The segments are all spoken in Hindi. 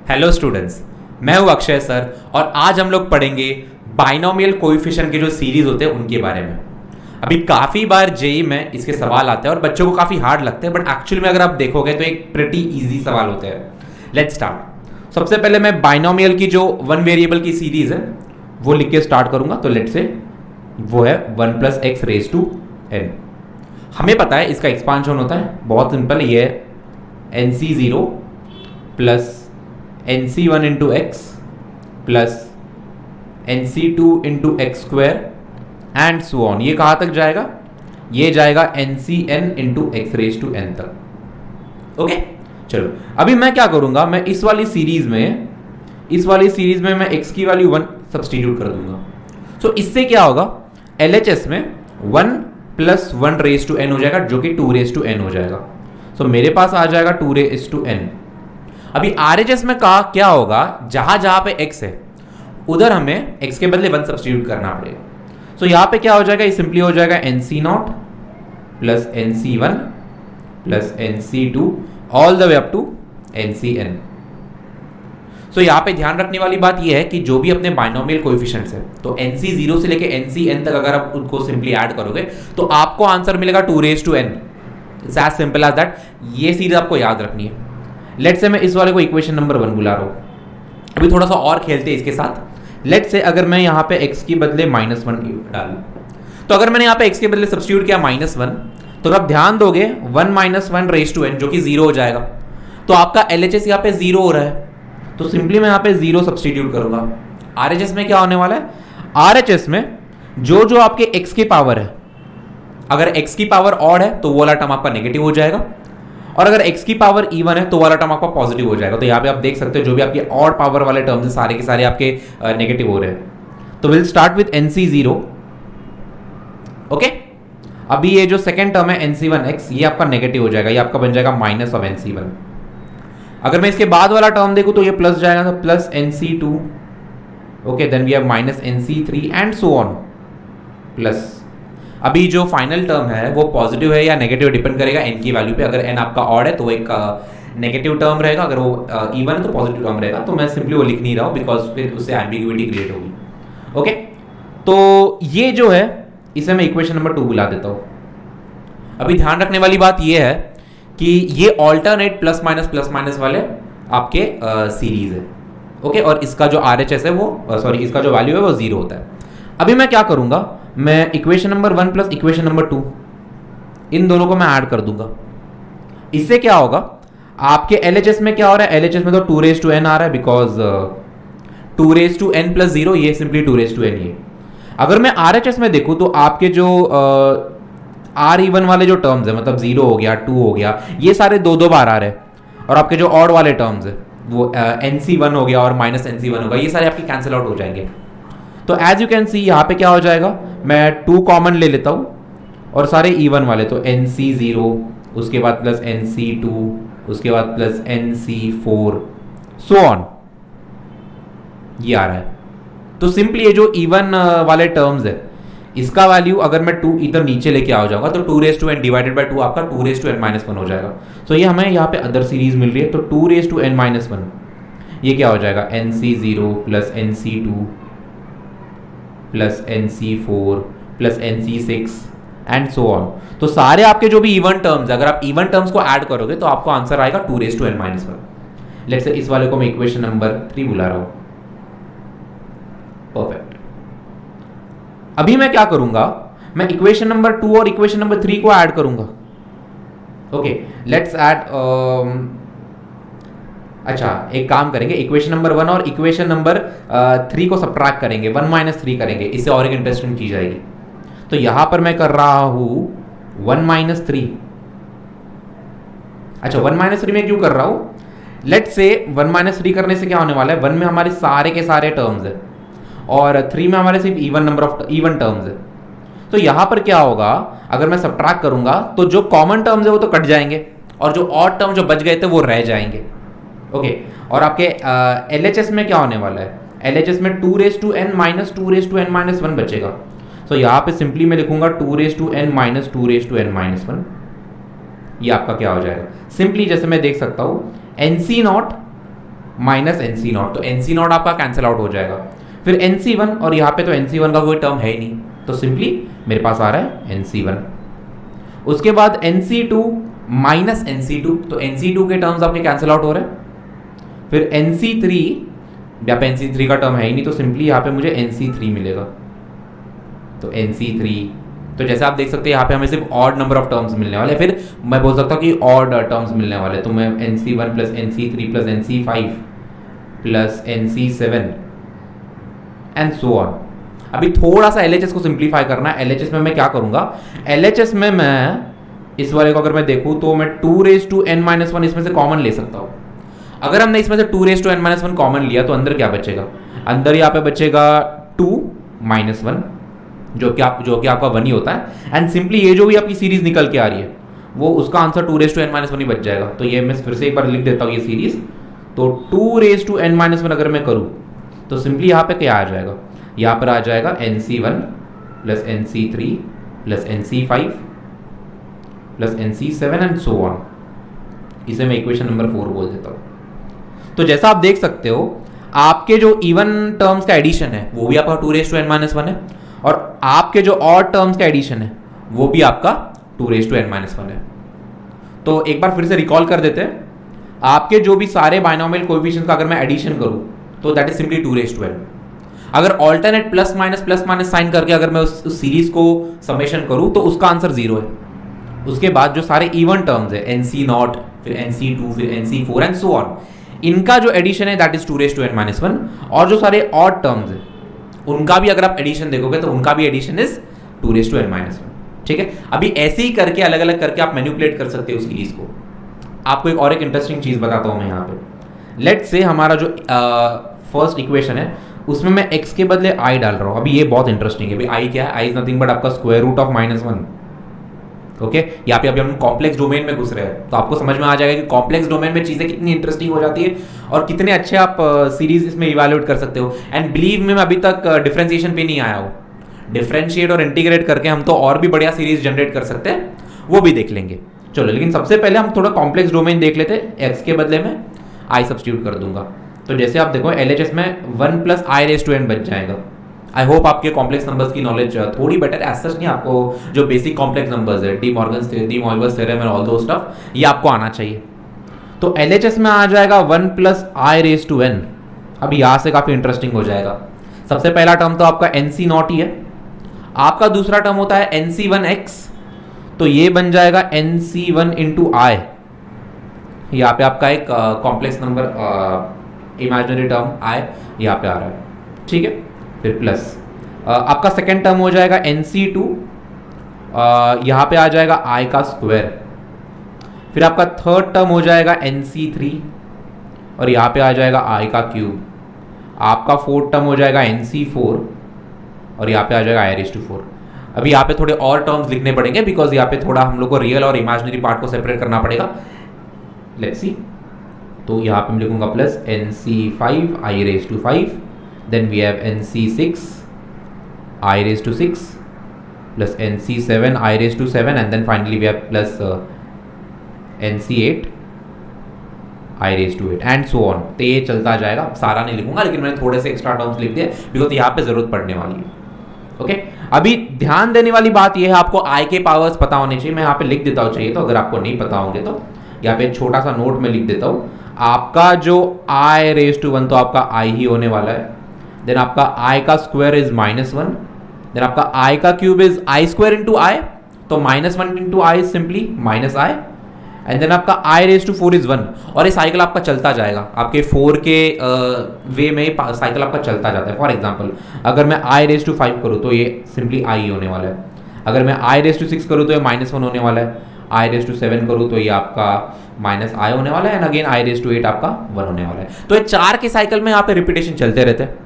हेलो स्टूडेंट्स, मैं हूं अक्षय सर और आज हम लोग पढ़ेंगे बाइनोमियल कोएफिशिएंट के जो सीरीज होते हैं उनके बारे में। अभी काफ़ी बार जेई में इसके सवाल आते हैं और बच्चों को काफ़ी हार्ड लगते हैं, बट एक्चुअली में अगर आप देखोगे तो एक प्रिटी इजी सवाल होते हैं। Let's start. सबसे पहले मैं बाइनोमियल की जो वन वेरिएबल की सीरीज है वो लिख के स्टार्ट करूंगा। तो लेट्स से वो है 1 + x⁻n। हमें पता है इसका एक्सपांशन होता है, बहुत सिंपल, ये है nc0 plus nc1 into x plus nc2 into x square and so on. ये कहाँ तक जाएगा? ये जाएगा ncn इंटू x⁻n तक। ओके, चलो अभी मैं क्या करूंगा, मैं इस वाली सीरीज में मैं x की वैल्यू 1 सब्सटीट्यूट कर दूंगा। सो इससे क्या होगा, LHS में 1 + 1⁻n हो जाएगा जो कि 2⁻n हो जाएगा। सो मेरे पास आ जाएगा 2⁻n। अभी RHS में कहा क्या होगा, जहां जहां पे x है उधर हमें x के बदले 1 सब्सटीट्यूट करना पड़ेगा। सो यहां पे क्या हो जाएगा, ये सिंपली हो जाएगा nc0 plus nc1 plus nc2 all the way up to ncn। So यहां पे ध्यान रखने वाली बात यह है कि जो भी अपने बाइनोमियल कोएफिशिएंट्स है तो nc0 से लेके ncn तक अगर आप उनको सिंपली ऐड करोगे तो आपको आंसर मिलेगा 2⁻n। It's as simple as that. ये सीरीज आपको याद रखनी है। लेट्स से मैं इस वाले को इक्वेशन नंबर 1 बुला रहा हूं। अभी थोड़ा सा और खेलते हैं इसके साथ। लेट्स से अगर मैं यहाँ पे x के बदले -1 डालूं, तो अगर मैंने यहाँ पे x के बदले सब्स्टिट्यूट किया -1, तो आप ध्यान दोगे 1 - 1⁻n जो कि 0 हो जाएगा। तो आपका LHS यहाँ पे 0 हो रहा है, तो सिंपली मैं यहाँ पे 0 सब्स्टिट्यूट करूंगा। RHS में क्या होने वाला है, RHS में जो आपके x की पावर है, अगर x की पावर ऑड है तो वो वाला टर्म आपका नेगेटिव हो जाएगा, और अगर x की पावर इवन है तो वाला टर्म आपका पॉजिटिव हो जाएगा। तो यहाँ पे आप देख सकते हो जो भी आपके ऑड पावर वाले टर्म्स हैं सारे के सारे आपके नेगेटिव हो रहे हैं। तो will start with nc0। Okay, अभी ये जो सेकंड टर्म है nc1x ये आपका नेगेटिव हो जाएगा, ये आपका बन जाएगा -nc1। अगर मैं इसके बाद वाला टर्म देखूं तो ये प्लस जाएगा, तो plus nc2। Okay, then we have -nc3 and so on plus. अभी जो फाइनल टर्म है वो पॉजिटिव है या नेगेटिव डिपेंड करेगा n की वैल्यू पे। अगर n आपका ऑड है तो एक नेगेटिव टर्म रहेगा, अगर वो इवन है तो पॉजिटिव टर्म रहेगा। तो मैं सिंपली वो लिख नहीं रहा हूँ बिकॉज फिर उससे एम्बिग्युइटी क्रिएट होगी। ओके, तो ये जो है इसे मैं इक्वेशन नंबर 2 बुला देता हूँ। अभी ध्यान रखने वाली बात ये है कि ये ऑल्टरनेट प्लस माइनस वाले आपके सीरीज है। ओके, और इसका जो RHS है वो इसका जो वैल्यू है वो 0 होता है। अभी मैं क्या करूंगा, मैं equation number 1 plus equation number 2 इन दोनों को मैं ऐड कर दूंगा। इससे क्या होगा, आपके LHS में क्या हो रहा है, LHS में तो 2⁻n आ रहा है बिकॉज 2⁻n + 0 ये सिंपली 2⁻n ये। अगर मैं RHS में देखूं तो आपके जो R even वाले जो टर्म्स है, मतलब 0 हो गया 2 हो गया, ये सारे 2 बार आ रहे हैं, और आपके जो ऑड वाले टर्म्स है वो nc1 हो गया और -nc1 होगा, ये सारे आपके कैंसिल आउट हो जाएंगे। तो एज यू कैन सी यहाँ पे क्या हो जाएगा, मैं 2 कॉमन ले लेता हूँ और सारे इवन वाले, तो nc0 उसके बाद प्लस nc2 उसके बाद प्लस nc4 सो ऑन, ये आ रहा है। तो सिंपली ये जो इवन वाले टर्म्स है इसका वैल्यू अगर मैं 2 इधर नीचे लेके आ जाऊंगा तो 2⁻n डिवाइडेड बाय 2 आपका 2⁻n-1 हो जाएगा। तो ये हमें यहाँ पे अदर सीरीज मिल रही है, तो 2⁻n-1 ये क्या हो जाएगा, nc0 plus nc2 plus nc4 plus nc6 and so on. तो सारे आपके जो भी इवन टर्म्स, अगर आप इवन टर्म्स को ऐड करोगे तो आपको आंसर आएगा 2⁻n-1। लेट्स से इस वाले को मैं इक्वेशन नंबर 3 बुला रहा हूं। परफेक्ट। अभी मैं क्या करूंगा, मैं इक्वेशन नंबर 2 और इक्वेशन नंबर 3 को ऐड करूंगा। ओके, लेट्स ऐड अच्छा एक काम करेंगे, इक्वेशन नंबर 1 और इक्वेशन नंबर 3 को सब्ट्रैक्ट करेंगे, 1 - 3 करेंगे, इससे और एक इंटरेस्टिंग की जाएगी। तो यहां पर मैं कर रहा हूं 1 - 3। अच्छा, 1 - 3 में क्यों कर रहा हूं, लेट्स से 1 - 3 करने से क्या होने वाला है, 1 में हमारे सारे के सारे टर्म्स है और 3 में हमारे सिर्फ even number of even terms है। तो यहां पर क्या होगा, अगर मैं सब्ट्रैक्ट करूंगा तो जो कॉमन टर्म्स है वो तो कट जाएंगे और जो ऑड टर्म जो बच गए थे वो रह जाएंगे। ओके, और आपके LHS में क्या होने वाला है, LHS में 2⁻n - 2⁻n-1 बचेगा। सो यहाँ पे सिंपली मैं लिखूंगा 2⁻n - 2⁻n-1, ये आपका क्या हो जाएगा, सिंपली जैसे मैं देख सकता हूं NC0 minus N C not, तो एन सी नॉट आपका कैंसिल आउट हो जाएगा। फिर एन सी वन, और यहाँ पे तो एन सी वन का कोई टर्म है ही नहीं, तो सिंपली मेरे पास आ रहा है एन सी वन। उसके बाद N C two minus N C two, तो एन सी टू के टर्म्स आपके कैंसिल आउट हो रहे हैं। फिर एन सी थ्री, यहाँ पे एन सी थ्री का टर्म है ही नहीं, तो सिंपली यहाँ पे मुझे एन सी थ्री मिलेगा, तो एन सी थ्री। तो जैसे आप देख सकते हैं यहाँ पे हमें सिर्फ ऑड नंबर ऑफ टर्म्स मिलने वाले, फिर मैं बोल सकता हूँ कि ऑड टर्म्स मिलने वाले, तो मैं N C one plus N C three plus N C five plus N C seven and so on. अभी थोड़ा सा LHS को सिंप्लीफाई करना है। LHS में मैं क्या करूंगा, LHS में मैं इस वाले को अगर मैं देखूं तो मैं 2n-1 इसमें से कॉमन ले सकता हूं। अगर हमने इसमें से 2n-1 कॉमन लिया तो अंदर क्या बचेगा, अंदर यहाँ पे बचेगा 2 - 1 जो कि आपका 1 ही होता है। एंड सिंपली ये जो भी आपकी सीरीज निकल के आ रही है वो उसका आंसर 2n-1 ही बच जाएगा। तो ये मैं फिर से एक बार लिख देता हूँ ये सीरीज, तो 2n-1 अगर मैं करूँ तो सिंपली यहाँ पे क्या आ जाएगा, यहाँ पर आ जाएगा NC1 plus NC3 plus NC5 plus NC7 and so on. इसे मैं इक्वेशन नंबर 4 बोल देता हूँ। तो जैसा आप देख सकते हो आपके जो इवन टर्म्स का एडिशन है वो भी आपका 2n-1 है, और आपके जो ऑड टर्म्स का एडिशन है वो भी आपका 2n-1 है। तो एक बार फिर से रिकॉल कर देते हैं, आपके जो भी सारे बाइनोमियल कोएफिशिएंट्स का अगर मैं एडिशन करूं तो दैट इज सिंपली 2n। अगर ऑल्टरनेट प्लस माइनस साइन करके अगर मैं उस सीरीज को समेशन करूं तो उसका आंसर 0 है। उसके बाद जो सारे इवन टर्म्स है NC0 फिर NC2 फिर NC4 एंड सो ऑन, इनका जो एडिशन है दैट इज 2n-1, और जो सारे ऑड टर्म्स है उनका भी अगर आप एडिशन देखोगे तो उनका भी एडिशन इज 2n-1। ठीक है, अभी ऐसे ही करके अलग अलग करके आप मैनिपुलेट कर सकते हो सीरीज को। आपको एक इंटरेस्टिंग चीज बताता हूं मैं यहाँ पे। लेट्स से हमारा जो फर्स्ट इक्वेशन है उसमें मैं x के बदले i डाल रहा हूं। अभी ये बहुत इंटरेस्टिंग है, i क्या है, i इज नथिंग बट आपका स्क्वायर रूट ऑफ -1। ओके, यहाँ पे अभी हम कॉम्प्लेक्स डोमेन में घुस रहे हैं, तो आपको समझ में आ जाएगा कि कॉम्प्लेक्स डोमेन में चीजें कितनी इंटरेस्टिंग हो जाती है और कितने अच्छे आप सीरीज इसमें इवेल्युएट कर सकते हो। एंड बिलीव में मैं अभी तक डिफरेंशिएशन पे नहीं आया हूँ। डिफरेंशिएट और इंटीग्रेट करके हम तो और भी बढ़िया सीरीज जनरेट कर सकते हैं, वो भी देख लेंगे। चलो, लेकिन सबसे पहले हम थोड़ा कॉम्प्लेक्स डोमेन देख लेते हैं। x के बदले में i सब्स्टिट्यूट कर दूंगा, तो जैसे आप देखो LHS में 1 + i⁴n बच जाएगा। आई होप आपके कॉम्प्लेक्स नंबर्स की नॉलेज थोड़ी बेटर है, एज सच नहीं, आपको जो बेसिक कॉम्प्लेक्स नंबर्स है D Morgan's theorem and all दो स्टफ, ये आपको आना चाहिए। तो LHS में आ जाएगा 1 + i⁴n। अब यहाँ से काफ़ी इंटरेस्टिंग हो जाएगा। सबसे पहला टर्म तो आपका NC0 ही है, आपका दूसरा टर्म होता है NC1x, तो ये बन जाएगा NC1 × i। यहाँ पे आपका एक complex number imaginary term i यहाँ पे आ रहा है, ठीक है। फिर प्लस आपका सेकेंड टर्म हो जाएगा NC2, यहाँ पे आ जाएगा i का स्क्वायर। फिर आपका थर्ड टर्म हो जाएगा NC3 और यहाँ पे आ जाएगा i का क्यूब। आपका फोर्थ टर्म हो जाएगा NC4 और यहाँ पे आ जाएगा i⁴। अभी यहाँ पे थोड़े और टर्म्स लिखने पड़ेंगे बिकॉज यहाँ पे थोड़ा हम लोग को रियल और इमेजिनरी पार्ट को सेपरेट करना पड़ेगा। लेट्स सी, तो यहाँ पे मैं लिखूंगा plus NC5 i⁵, then we have NC6 i⁶ plus NC7 i⁵, and then finally we have plus NC8 i⁵ and so on. तो ये चलता जाएगा, सारा नहीं लिखूंगा लेकिन मैंने थोड़े से एक्स्ट्रा टर्म्स लिख दिए बिकॉज यहाँ पे जरूरत पड़ने वाली है। ओके, अभी ध्यान देने वाली बात यह है आपको i के पावर्स पता होने चाहिए। मैं यहाँ पे लिख देता हूँ चाहिए तो, अगर आपको नहीं पता होंगे तो यहाँ पे छोटा सा नोट में लिख देता हूँ। आपका जो i⁴ तो आपका i ही होने वाला है, देन आपका i का स्क्वायर इज -1, देन आपका i का क्यूब इज i² × i, तो -1 × i is simply -i, and then आपका i⁴ इज 1। और ये साइकिल आपका चलता जाएगा, आपके 4 के वे में साइकिल आपका चलता जाता है। फॉर एग्जांपल अगर मैं i⁵ करूँ तो ये सिंपली i होने वाला है, अगर मैं i⁶ करूँ तो ये -1 होने वाला है, i⁵ करूँ तो ये आपका -i होने वाला है, एंड अगेन i⁵ आपका 1 होने वाला है। तो ये 4 के साइकिल में यहाँ पे रिपीटेशन चलते रहते हैं।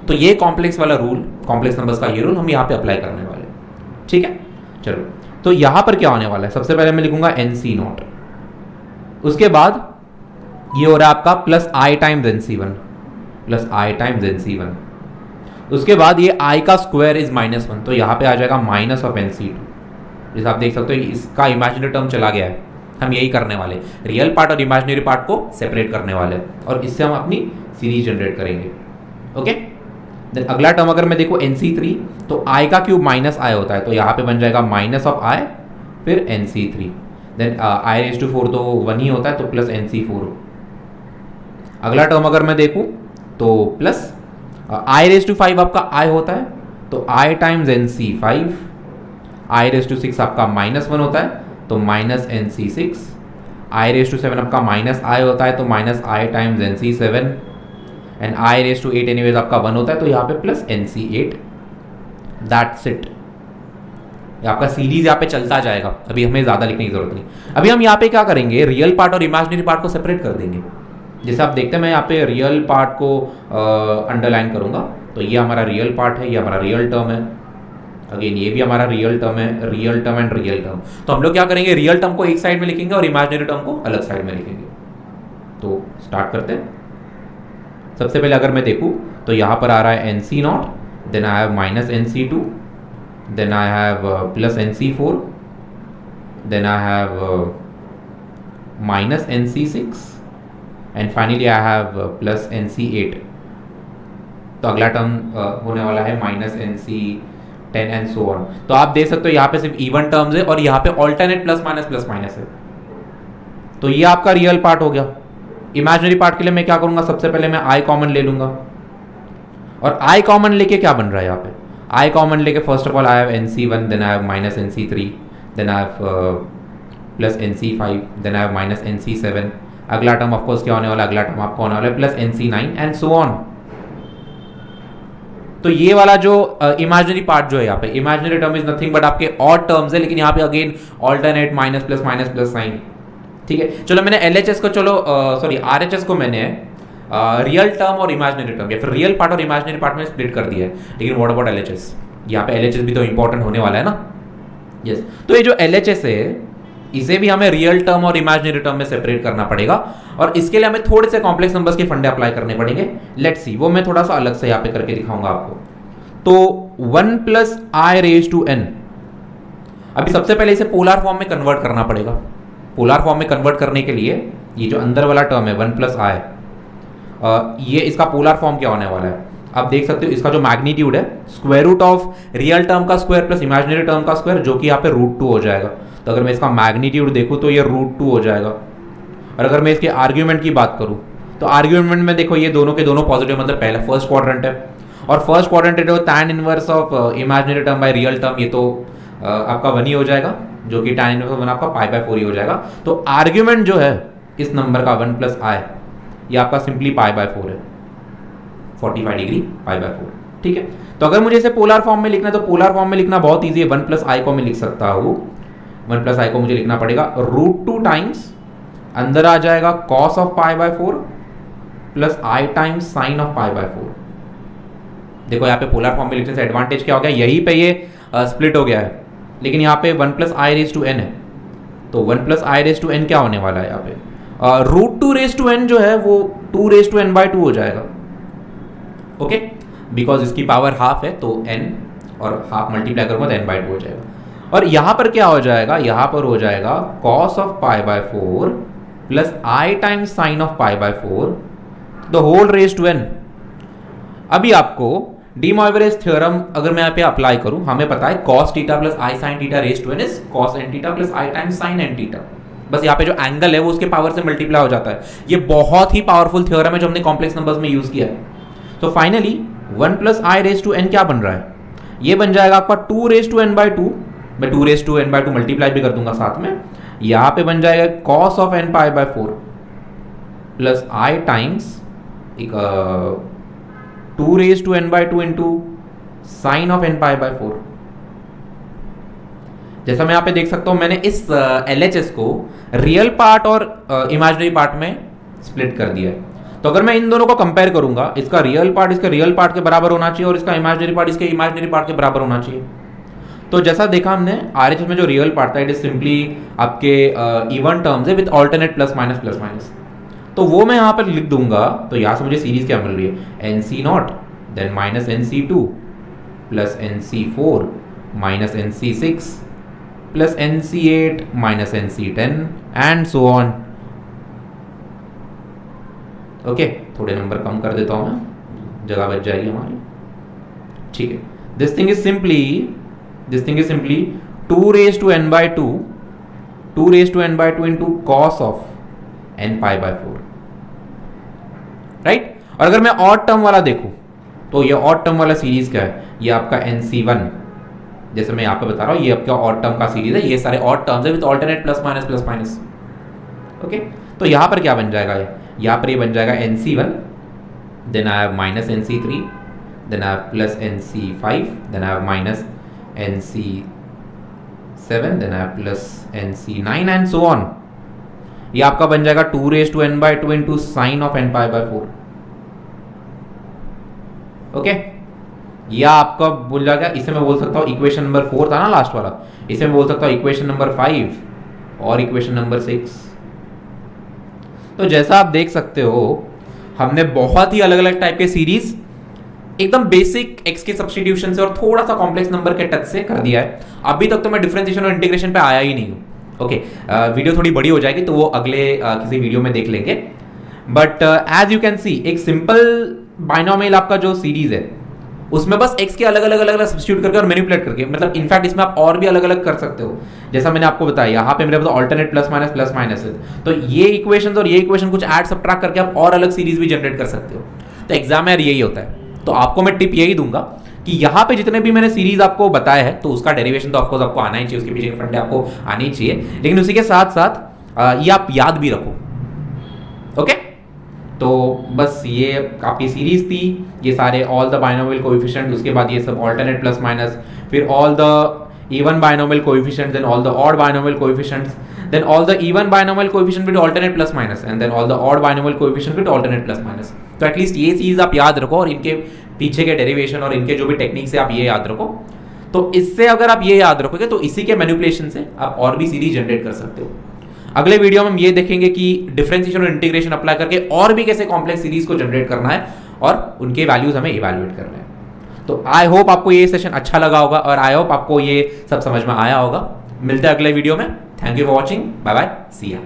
तो ये कॉम्प्लेक्स वाला रूल, कॉम्प्लेक्स नंबर्स का ये रूल हम यहाँ पे अप्लाई करने वाले हैं, ठीक है। चलो, तो यहाँ पर क्या होने वाला है, सबसे पहले मैं लिखूंगा NC0, उसके बाद ये हो रहा है आपका plus i times NC1 plus i times NC1, उसके बाद ये i का स्क्वायर इज -1, तो यहाँ पे आ जाएगा -NC2। जैसे आप देख सकते हो इसका इमेजिनरी टर्म चला गया है, हम यही करने वाले, रियल पार्ट और इमेजिनरी पार्ट को सेपरेट करने वाले और इससे हम अपनी सीरीज जनरेट करेंगे। ओके, देन अगला टर्म अगर मैं देखो NC3 तो i का क्यूब माइनस i होता है, तो यहाँ पे बन जाएगा माइनस ऑफ i फिर NC3, देन i⁴ तो 1 ही होता है तो प्लस NC4। अगला टर्म अगर मैं देखूँ तो प्लस i⁵ आपका i होता है तो i टाइम्स NC5, i⁶ आपका -1 होता है तो माइनस NC6, i�7 आपका माइनस i होता है तो minus i times NC7 and i�8 anyways आपका 1 होता है तो यहाँ पे प्लस NC8। दैट्स इट, आपका सीरीज यहाँ पे चलता जाएगा, अभी हमें ज़्यादा लिखने की जरूरत नहीं। अभी हम यहाँ पे क्या करेंगे, रियल पार्ट और इमेजिनरी पार्ट को सेपरेट कर देंगे। जैसे आप देखते हैं मैं यहाँ पे रियल पार्ट को अंडरलाइन करूँगा तो ये हमारा रियल पार्ट है, ये हमारा रियल टर्म है, अगेन ये भी हमारा रियल टर्म है, real term and real term. तो हम लोग क्या करेंगे, रियल टर्म को एक साइड में लिखेंगे और इमेजिनरी टर्म को अलग साइड में लिखेंगे। तो स्टार्ट करते हैं। सबसे पहले अगर मैं देखूँ तो यहाँ पर आ रहा है NC0, then I have minus NC2, then I have plus NC4, then I have minus NC6 and finally I have plus NC8। तो अगला टर्म होने वाला है minus NC10 and so on. तो आप देख सकते हो यहाँ पे सिर्फ इवन टर्म्स है और यहाँ पे ऑल्टरनेट प्लस माइनस है। तो ये आपका रियल पार्ट हो गया। इमेजिनरी पार्ट के लिए मैं क्या करूंगा, सबसे पहले मैं i कॉमन ले लूंगा और i कॉमन लेके क्या बन रहा है यहाँ पे, i कॉमन लेके first of all I have NC1, then I have minus NC3, then I have plus NC5, then I have minus NC7। अगला टर्म ऑफकोर्स क्या होने वाला, अगला टर्म आपको होने वाला है plus NC9 and so on. तो ये वाला जो इमेजिनरी पार्ट जो है यहाँ पे, imaginary term is nothing but आपके ऑड टर्म्स है, लेकिन यहाँ पे again alternate minus plus sign. ठीक है, चलो मैंने LHS को RHS को मैंने रियल टर्म और इमेजिनरी टर्म या फिर रियल पार्ट और इमेजिनरी पार्ट में स्प्लिट कर दिया है। लेकिन व्हाट अबाउट LHS, यहाँ पे LHS भी तो इंपॉर्टेंट होने वाला है ना। यस, तो ये जो LHS है इसे भी हमें रियल टर्म और इमेजिनरी टर्म में सेपरेट करना पड़ेगा और इसके लिए हमें थोड़े से कॉम्प्लेक्स नंबर्स के फंडे अप्लाई करने पड़ेंगे। लेट्स सी, वो मैं थोड़ा सा अलग से यहाँ पे करके दिखाऊंगा आपको। तो 1 + i⁴n, अभी सबसे पहले इसे पोलर फॉर्म में कन्वर्ट करना पड़ेगा। पोलर फॉर्म में कन्वर्ट करने के लिए ये जो अंदर वाला टर्म है 1 + i, ये इसका पोलर फॉर्म क्या होने वाला है, आप देख सकते हो इसका जो मैग्नीट्यूड है square root of real term का स्क्वायर प्लस इमेजिनरी टर्म का स्क्वायर, जो कि यहाँ पे √2 हो जाएगा। तो अगर मैं इसका मैग्नीट्यूड देखूँ तो ये √2 हो जाएगा। और अगर मैं इसके आर्ग्यूमेंट की बात करूँ तो आर्ग्यूमेंट में देखो ये दोनों के दोनों पॉजिटिव, मतलब पहला फर्स्ट क्वाड्रेंट है और फर्स्ट क्वाड्रेंट है tan inverse of imaginary term by real term, ये तो आपका 1 ही हो जाएगा, जो कि tan इनवर्स 1 आपका π/4 ही हो जाएगा। तो आर्ग्यूमेंट जो है इस नंबर का 1 + i, ये आपका सिंपली π/4 है, 45 डिग्री π/4। ठीक है, तो अगर मुझे इसे पोलर फॉर्म में लिखना है तो पोलर फॉर्म में लिखना बहुत ईजी है। 1 + i को मैं लिख सकता हूँ, 1 + i को मुझे लिखना पड़ेगा √2 टाइम्स अंदर आ जाएगा cos of π/4 plus i times sin of π/4। देखो यहाँ पे पोलर फॉर्म में लिखने से एडवांटेज क्या हो गया, यहीं पे ये स्प्लिट हो गया है, लेकिन यहाँ पे 1 + i⁴n है। तो 1 + i⁴n क्या होने वाला है यहाँ पे, √2⁴n जो है वो 2⁴n/2 हो जाएगा। ओके, बिकॉज इसकी पावर हाफ है तो n और हाफ मल्टीप्लाई करूंगा तो n/2 हो जाएगा। और यहाँ पर क्या हो जाएगा, यहाँ पर हो जाएगा cos of π/4 plus i times sin of π/4 the whole ⁴n। अभी आपको डी मॉर्गन थ्योरम अगर मैं यहाँ पे अप्लाई करूं, हमें पता है cos theta plus i sin theta ⁴n is cos n theta plus i times sin n theta. बस यहाँ पे जो एंगल है वो उसके पावर से मल्टीप्लाई हो जाता है। ये बहुत ही पावरफुल थ्योरम है जो हमने कॉम्प्लेक्स नंबर्स में यूज किया है। तो फाइनली 1 + i⁴n क्या बन रहा है, ये बन जाएगा आपका 2⁴n/2। मैं 2⁴n/2 मल्टीप्लाई भी कर दूंगा साथ में, यहाँ पे बन जाएगा cos of n π/4 plus i times 2⁴n/2 into sine of n π/4। जैसा मैं यहाँ पे देख सकता हूँ मैंने इस LHS को रियल पार्ट और इमेजिनरी पार्ट में स्प्लिट कर दिया है। तो अगर मैं इन दोनों को कंपेयर करूंगा, इसका रियल पार्ट इसके रियल पार्ट के बराबर होना चाहिए और इसका इमेजिनरी पार्ट इसके इमेजिनरी पार्ट के बराबर होना चाहिए। तो जैसा देखा हमने RHS में जो रियल पार्ट था इट इज सिंपली आपके इवन टर्म्स है विद ऑल्टरनेट प्लस माइनस। तो वो मैं यहाँ पर लिख दूंगा। तो यहाँ से मुझे सीरीज क्या मिल रही है, NC0 then minus NC2 plus NC4 minus NC6 plus NC8 minus NC10 and so on. Okay, थोड़े नंबर कम कर देता हूं मैं, जगह बच जाएगी हमारी। ठीक है, this thing is simply 2 raised to n by 2 into cos of n pi by 4, right. और अगर मैं ऑड टर्म वाला देखूं तो ये ऑड टर्म वाला सीरीज क्या है, ये आपका NC1, जैसे मैं यहाँ पे बता रहा हूँ, ये आपका ऑड टर्म का सीरीज है, ये सारे ऑड टर्म्स है with alternate plus minus. Okay, तो यहाँ पर क्या बन जाएगा, यहाँ पर ये बन जाएगा NC1, then I have minus NC3, then I have plus NC5, then I have minus NC7, then I have plus NC9 and so on. ये आपका बन जाएगा 2 raised to n by 2 into sin of n pi by 4। Okay, या आपका बोल जाएगा, इसे मैं बोल सकता हूँ इक्वेशन नंबर 4 था ना लास्ट वाला, इसे मैं बोल सकता हूँ इक्वेशन नंबर 5 और इक्वेशन नंबर 6। तो जैसा आप देख सकते हो, हमने बहुत ही अलग अलग टाइप के सीरीज एकदम बेसिक एक्स के सब्स्टिट्यूशन से और थोड़ा सा कॉम्प्लेक्स नंबर के टच से कर दिया है। अभी तक तो मैं डिफरेंशिएशन और इंटीग्रेशन पे आया ही नहीं हूँ। ओके, वीडियो थोड़ी बड़ी हो जाएगी तो वो अगले किसी वीडियो में देख लेंगे। But as you can see, एक सिंपल बाइनोमियल आपका जो सीरीज है उसमें बस x के अलग अलग सब्स्टिट्यूट करके और मैनिपुलेट करके, मतलब इनफैक्ट इसमें आप और भी अलग अलग कर सकते हो। जैसा मैंने आपको बताया, यहाँ पे मेरे पास ऑल्टरनेट प्लस माइनस है, तो ये इक्वेशन और ये इक्वेशन कुछ ऐड सब्ट्रैक्ट करके आप और अलग सीरीज भी जनरेट कर सकते हो। तो एग्जाम में यही होता है। तो आपको मैं टिप यही दूंगा कि यहाँ पे जितने भी मैंने सीरीज आपको बताया है, तो उसका डेरिवेशन तो ऑफकोर्स आपको आना ही चाहिए, उसके पीछे फंडे आपको आनी ही चाहिए, लेकिन उसी के साथ साथ ये आप याद भी रखो। ओके, तो बस ये आपकी सीरीज थी, ये सारे ऑल द बाइनोमियल कोएफिशिएंट, उसके बाद ये सब ऑल्टरनेट प्लस माइनस, फिर all the even binomial coefficients, then all the odd binomial coefficients, then all the even binomial coefficient with alternate plus minus, and then all the odd binomial coefficient with alternate plus minus। तो एटलीस्ट ये चीज़ आप याद रखो, और इनके पीछे के डेरिवेशन और इनके जो भी टेक्निक्स है आप ये याद रखो। तो इससे अगर आप ये याद रखोगे तो इसी के मैनिपुलेशन से आप और भी सीरीज जनरेट कर सकते हो। अगले वीडियो में हम ये देखेंगे कि डिफरेंशिएशन और इंटीग्रेशन अप्लाई करके और भी कैसे कॉम्प्लेक्स सीरीज को जनरेट करना है और उनके वैल्यूज हमें इवैल्यूएट करना है। तो आई होप आपको ये सेशन अच्छा लगा होगा और आई होप आपको ये सब समझ में आया होगा। मिलते हैं अगले वीडियो में। Thank you for watching, bye bye, see या।